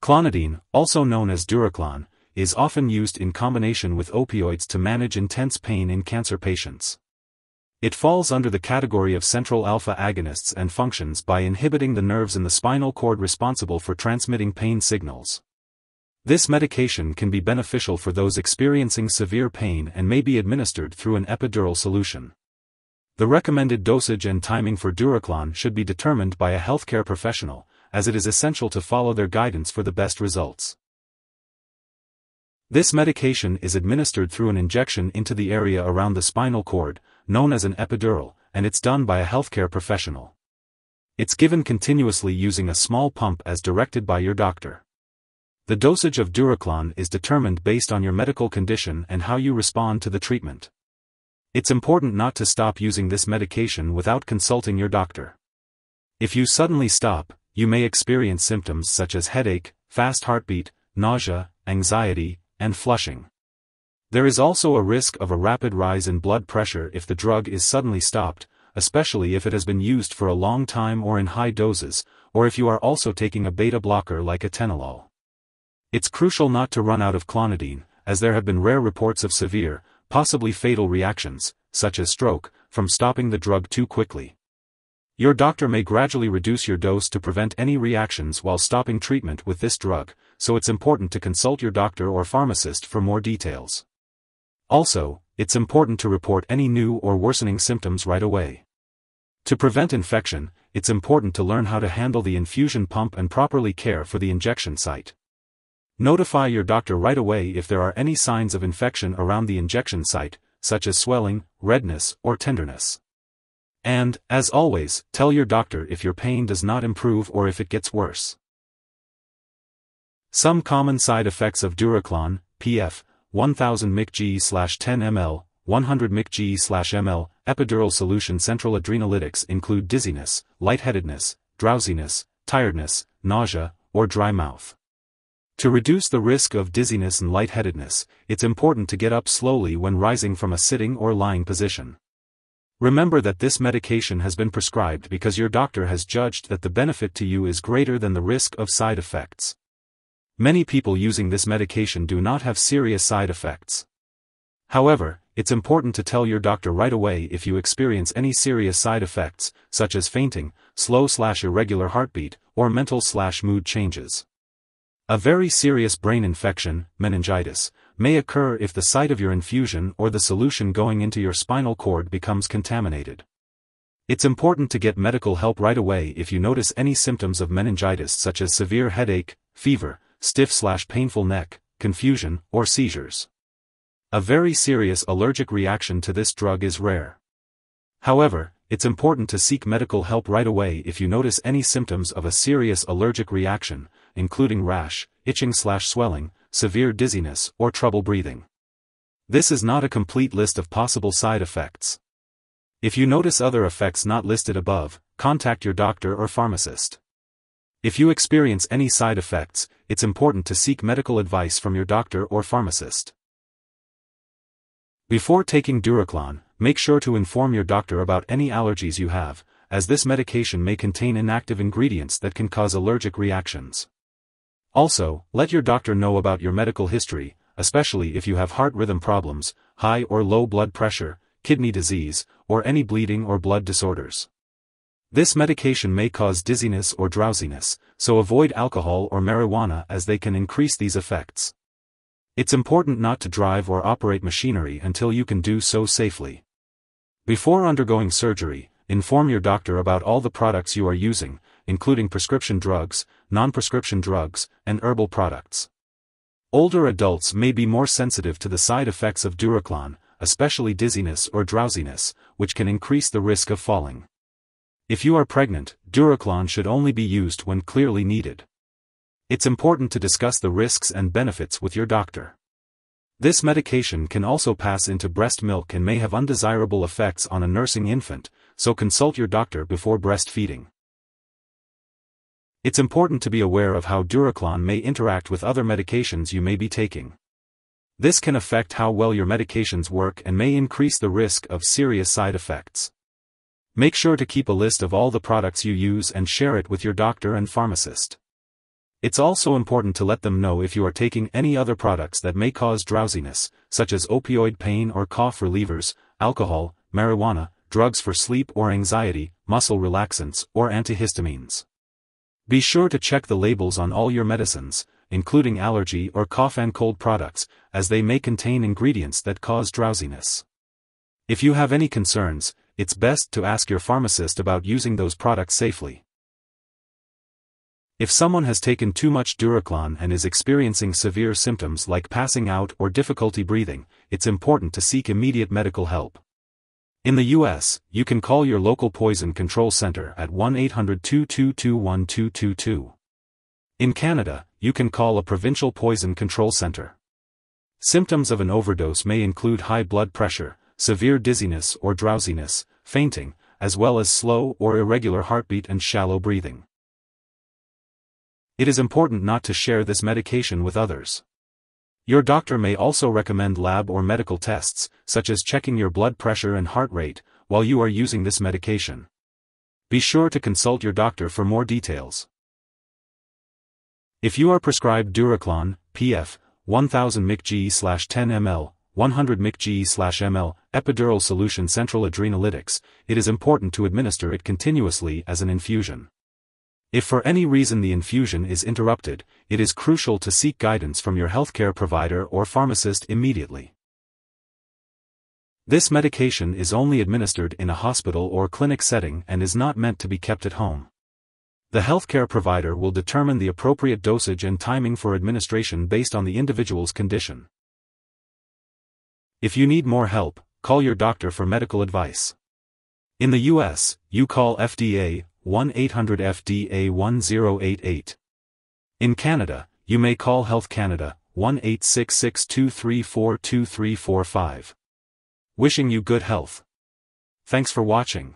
Clonidine, also known as Duraclon, is often used in combination with opioids to manage intense pain in cancer patients. It falls under the category of central alpha agonists and functions by inhibiting the nerves in the spinal cord responsible for transmitting pain signals. This medication can be beneficial for those experiencing severe pain and may be administered through an epidural solution. The recommended dosage and timing for Duraclon should be determined by a healthcare professional, as it is essential to follow their guidance for the best results. This medication is administered through an injection into the area around the spinal cord, known as an epidural, and it's done by a healthcare professional. It's given continuously using a small pump as directed by your doctor. The dosage of Duraclon is determined based on your medical condition and how you respond to the treatment. It's important not to stop using this medication without consulting your doctor. If you suddenly stop, you may experience symptoms such as headache, fast heartbeat, nausea, anxiety, and flushing. There is also a risk of a rapid rise in blood pressure if the drug is suddenly stopped, especially if it has been used for a long time or in high doses, or if you are also taking a beta blocker like atenolol. It's crucial not to run out of Clonidine, as there have been rare reports of severe, possibly fatal reactions, such as stroke, from stopping the drug too quickly. Your doctor may gradually reduce your dose to prevent any reactions while stopping treatment with this drug, so it's important to consult your doctor or pharmacist for more details. Also, it's important to report any new or worsening symptoms right away. To prevent infection, it's important to learn how to handle the infusion pump and properly care for the injection site. Notify your doctor right away if there are any signs of infection around the injection site, such as swelling, redness, or tenderness. And, as always, tell your doctor if your pain does not improve or if it gets worse. Some common side effects of Duraclon, PF, 1000 mcg/10 ml, 100 mcg/ml, epidural solution. Central adrenolytics include dizziness, lightheadedness, drowsiness, tiredness, nausea, or dry mouth. To reduce the risk of dizziness and lightheadedness, it's important to get up slowly when rising from a sitting or lying position. Remember that this medication has been prescribed because your doctor has judged that the benefit to you is greater than the risk of side effects. Many people using this medication do not have serious side effects. However, it's important to tell your doctor right away if you experience any serious side effects, such as fainting, slow/irregular heartbeat, or mental/mood changes. A very serious brain infection, meningitis, may occur if the site of your infusion or the solution going into your spinal cord becomes contaminated. It's important to get medical help right away if you notice any symptoms of meningitis such as severe headache, fever, stiff/painful neck, confusion, or seizures. A very serious allergic reaction to this drug is rare. However, it's important to seek medical help right away if you notice any symptoms of a serious allergic reaction, including rash, itching/swelling, severe dizziness, or trouble breathing. This is not a complete list of possible side effects. If you notice other effects not listed above, contact your doctor or pharmacist. If you experience any side effects, it's important to seek medical advice from your doctor or pharmacist. Before taking Duraclon, make sure to inform your doctor about any allergies you have, as this medication may contain inactive ingredients that can cause allergic reactions. Also, let your doctor know about your medical history, especially if you have heart rhythm problems, high or low blood pressure, kidney disease, or any bleeding or blood disorders. This medication may cause dizziness or drowsiness, so avoid alcohol or marijuana as they can increase these effects. It's important not to drive or operate machinery until you can do so safely. Before undergoing surgery, inform your doctor about all the products you are using, including prescription drugs, non-prescription drugs, and herbal products. Older adults may be more sensitive to the side effects of Duraclon, especially dizziness or drowsiness, which can increase the risk of falling. If you are pregnant, Duraclon should only be used when clearly needed. It's important to discuss the risks and benefits with your doctor. This medication can also pass into breast milk and may have undesirable effects on a nursing infant, so consult your doctor before breastfeeding. It's important to be aware of how Duraclon may interact with other medications you may be taking. This can affect how well your medications work and may increase the risk of serious side effects. Make sure to keep a list of all the products you use and share it with your doctor and pharmacist. It's also important to let them know if you are taking any other products that may cause drowsiness, such as opioid pain or cough relievers, alcohol, marijuana, drugs for sleep or anxiety, muscle relaxants, or antihistamines. Be sure to check the labels on all your medicines, including allergy or cough and cold products, as they may contain ingredients that cause drowsiness. If you have any concerns, it's best to ask your pharmacist about using those products safely. If someone has taken too much Duraclon and is experiencing severe symptoms like passing out or difficulty breathing, it's important to seek immediate medical help. In the US, you can call your local poison control center at 1-800-222-1222. In Canada, you can call a provincial poison control center. Symptoms of an overdose may include high blood pressure, severe dizziness or drowsiness, fainting, as well as slow or irregular heartbeat and shallow breathing. It is important not to share this medication with others. Your doctor may also recommend lab or medical tests, such as checking your blood pressure and heart rate, while you are using this medication. Be sure to consult your doctor for more details. If you are prescribed Duraclon, PF, 1000 mcg/10 ml, 100 mcg/ml, epidural solution central adrenolytics, it is important to administer it continuously as an infusion. If for any reason the infusion is interrupted, it is crucial to seek guidance from your healthcare provider or pharmacist immediately. This medication is only administered in a hospital or clinic setting and is not meant to be kept at home. The healthcare provider will determine the appropriate dosage and timing for administration based on the individual's condition. If you need more help, call your doctor for medical advice. In the US, you call FDA 1-800-FDA-1088. In Canada, you may call Health Canada 1-866-234-2345. Wishing you good health. Thanks for watching.